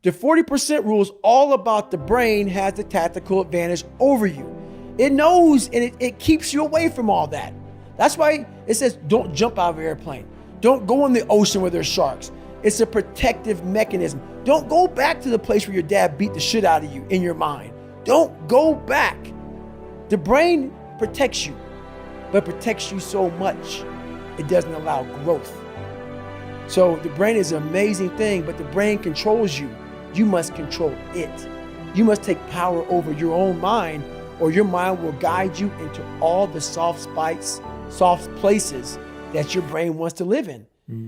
The 40% rule is all about the brain has the tactical advantage over you. It knows and it keeps you away from all that. That's why it says don't jump out of an airplane. Don't go in the ocean where there's sharks. It's a protective mechanism. Don't go back to the place where your dad beat the shit out of you in your mind. Don't go back. The brain protects you, but protects you so much, it doesn't allow growth. So the brain is an amazing thing, but the brain controls you. You must control it. You must take power over your own mind, or your mind will guide you into all the soft places that your brain wants to live in.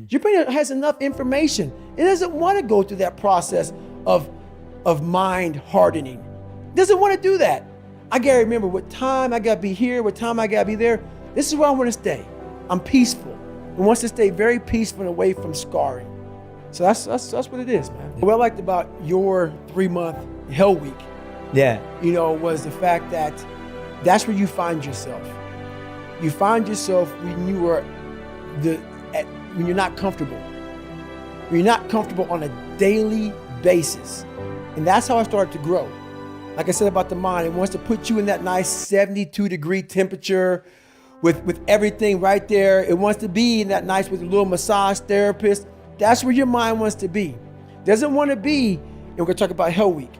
Your brain has enough information. It doesn't want to go through that process of mind hardening. It doesn't want to do that. I gotta remember what time I gotta be here, what time I gotta be there. This is where I want to stay. I'm peaceful. It wants to stay very peaceful and away from scarring. So that's what it is, man. What I liked about your 3-month Hell Week, was the fact that that's where you find yourself. You find yourself when you are when you're not comfortable. When you're not comfortable on a daily basis. And that's how I started to grow. Like I said about the mind, it wants to put you in that nice 72-degree temperature with everything right there. It wants to be in that nice with a little massage therapist. That's where your mind wants to be. It doesn't want to be, and we're going to talk about Hell Week.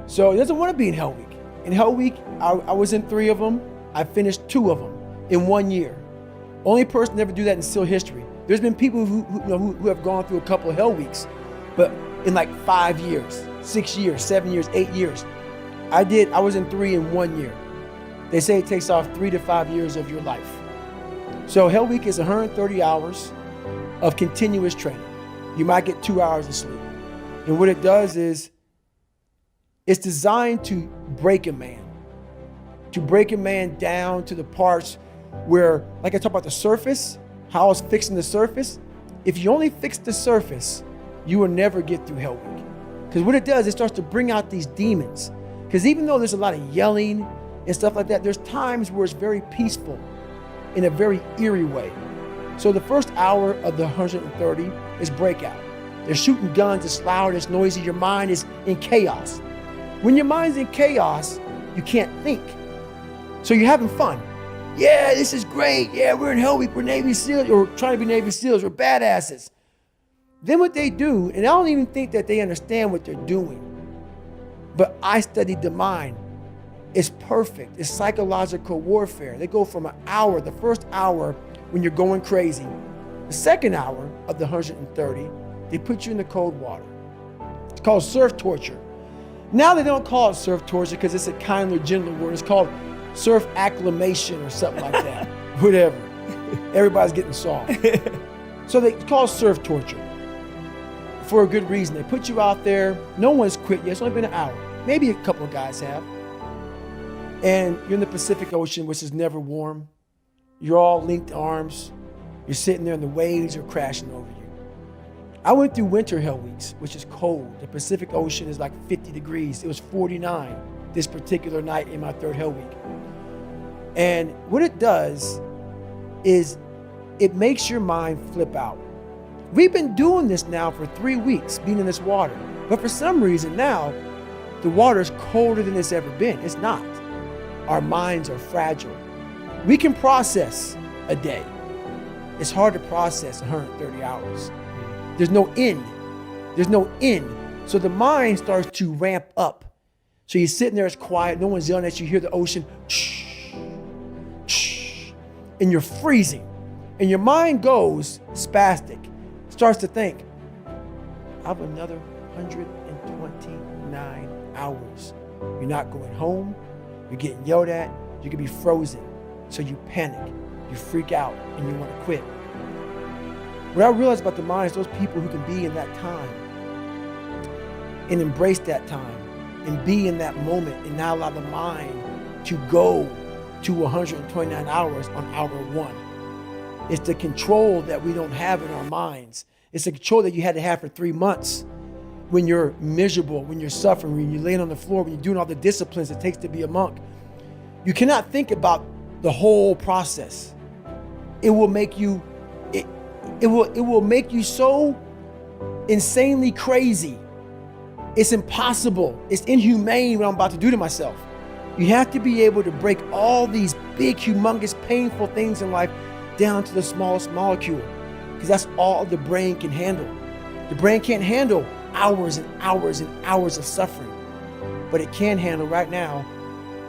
So it doesn't want to be in Hell Week. In Hell Week, I was in 3 of them. I finished 2 of them in 1 year. Only person to ever do that in SEAL history. There's been people who have gone through a couple of Hell Weeks, but in like 5 years, 6 years, 7 years, 8 years. I was in 3 in 1 year. They say it takes off 3 to 5 years of your life. So Hell Week is 130 hours of continuous training. You might get 2 hours of sleep. And what it does is, it's designed to break a man down to the parts where, like I talked about the surface, how I was fixing the surface. If you only fix the surface, you will never get through Hell Week. Because what it does, it starts to bring out these demons. Because even though there's a lot of yelling and stuff like that, there's times where it's very peaceful in a very eerie way. So the first hour of the 130 is breakout. They're shooting guns, it's loud, it's noisy, your mind is in chaos. When your mind's in chaos, you can't think. So you're having fun. Yeah, this is great. Yeah, we're in Hell Week, we're Navy SEALs, or trying to be Navy SEALs, we're badasses. Then what they do, and I don't even think that they understand what they're doing, but I studied the mind. It's perfect. It's psychological warfare. They go from an hour, the first hour when you're going crazy. The second hour of the 130, they put you in the cold water. It's called surf torture. Now they don't call it surf torture because it's a kinder, gentler word. It's called surf acclimation or something like that. Whatever. Everybody's getting soft. So they call it surf torture for a good reason. They put you out there. No one's quit yet. It's only been an hour. Maybe a couple of guys have. And you're in the Pacific Ocean, which is never warm. You're all linked arms. You're sitting there and the waves are crashing over you. I went through winter Hell Weeks, which is cold. The Pacific Ocean is like 50 degrees. It was 49 this particular night in my 3rd Hell Week. And what it does is it makes your mind flip out. We've been doing this now for 3 weeks, being in this water. But for some reason now, the water is colder than it's ever been. It's not. Our minds are fragile. We can process a day. It's hard to process 130 hours. There's no end. There's no end. So the mind starts to ramp up. So you're sitting there, it's quiet, no one's yelling at you, you hear the ocean, and you're freezing. And your mind goes spastic, starts to think, I have another 129 hours. You're not going home, you're getting yelled at, you could be frozen. So you panic, you freak out, and you want to quit. What I realized about the mind is those people who can be in that time and embrace that time and be in that moment and not allow the mind to go to 129 hours on hour 1. It's the control that we don't have in our minds. It's the control that you had to have for 3 months when you're miserable, when you're suffering, when you're laying on the floor, when you're doing all the disciplines it takes to be a monk. You cannot think about the whole process. It will make you it will make you so insanely crazy It's impossible. It's inhumane what I'm about to do to myself. You have to be able to break all these big, humongous, painful things in life down to the smallest molecule, because that's all the brain can handle. The brain can't handle hours and hours and hours of suffering, but it can handle right now.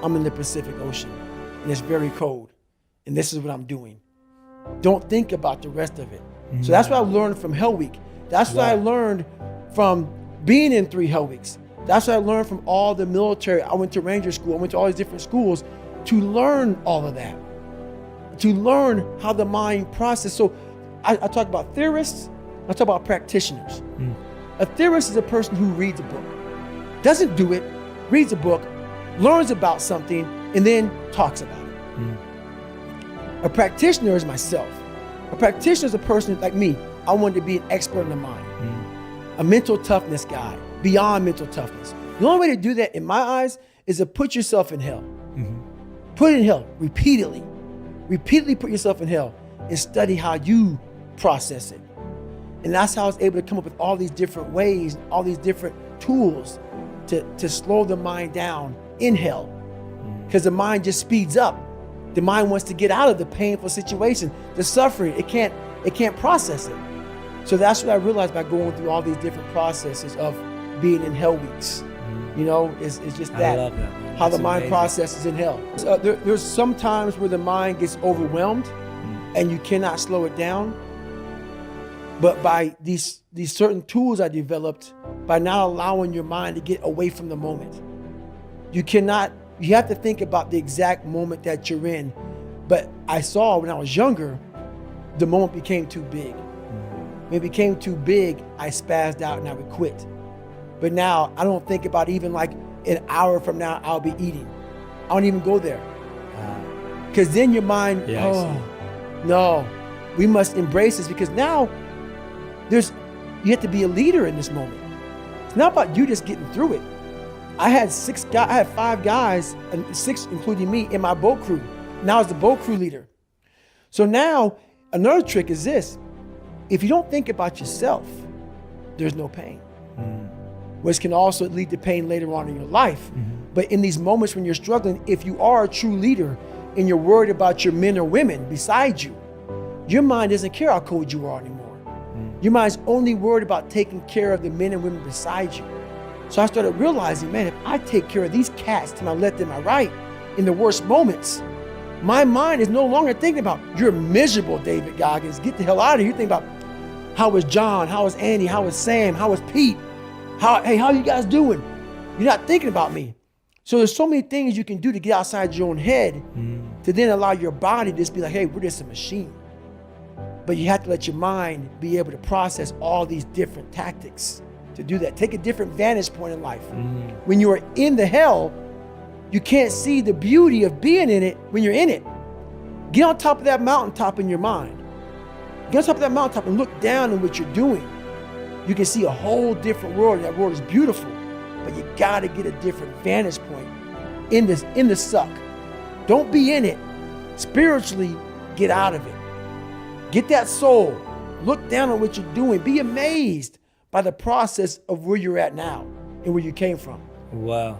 I'm in the Pacific Ocean and it's very cold, and this is what I'm doing. Don't think about the rest of it. So that's what I learned from Hell Week. That's what I learned from being in 3 Hell Weeks. That's what I learned from all the military. I went to Ranger School. I went to all these different schools to learn all of that, to learn how the mind processes. So I talk about theorists. I talk about practitioners. A theorist is a person who reads a book, doesn't do it, reads a book, learns about something, and then talks about it. A practitioner is myself. A practitioner is a person like me. I wanted to be an expert in the mind, a mental toughness guy, beyond mental toughness. The only way to do that, in my eyes, is to put yourself in hell. Put it in hell repeatedly. Repeatedly put yourself in hell and study how you process it. And that's how I was able to come up with all these different ways, all these different tools to slow the mind down in hell. Because the mind just speeds up. The mind wants to get out of the painful situation, the suffering. It can't process it. So that's what I realized by going through all these different processes of being in Hell Weeks. You know, it's just that. I love that, man. How That's the mind amazing. processes in hell. There's some times where the mind gets overwhelmed and you cannot slow it down. But by these certain tools I developed, by not allowing your mind to get away from the moment. You have to think about the exact moment that you're in. But I saw when I was younger, the moment became too big. When it became too big, I spazzed out and I would quit. But now I don't think about even like an hour from now, I'll be eating. I don't even go there. Because then your mind, no, we must embrace this, because now you have to be a leader in this moment. It's not about you just getting through it. I had 5 guys, and 6 including me, in my boat crew. Now I was the boat crew leader. So now another trick is this: if you don't think about yourself, there's no pain. Which can also lead to pain later on in your life. But in these moments when you're struggling, if you are a true leader and you're worried about your men or women beside you, your mind doesn't care how cold you are anymore. Your mind's only worried about taking care of the men and women beside you. So I started realizing, man, if I take care of these cats to my left and my right in the worst moments, my mind is no longer thinking about, you're miserable, David Goggins, get the hell out of here. You're thinking about, how was John? How was Andy? How was Sam? How was Pete? Hey, how you guys doing? You're not thinking about me. So there's so many things you can do to get outside your own head to then allow your body to just be like, hey, we're just a machine. But you have to let your mind be able to process all these different tactics to do that. Take a different vantage point in life. When you are in the hell, you can't see the beauty of being in it when you're in it. Get on top of that mountaintop in your mind. Get on top of that mountaintop and look down on what you're doing. You can see a whole different world. That world is beautiful, but you gotta get a different vantage point in the suck. Don't be in it. Spiritually, get out of it. Get that soul. Look down on what you're doing. Be amazed by the process of where you're at now and where you came from. Wow.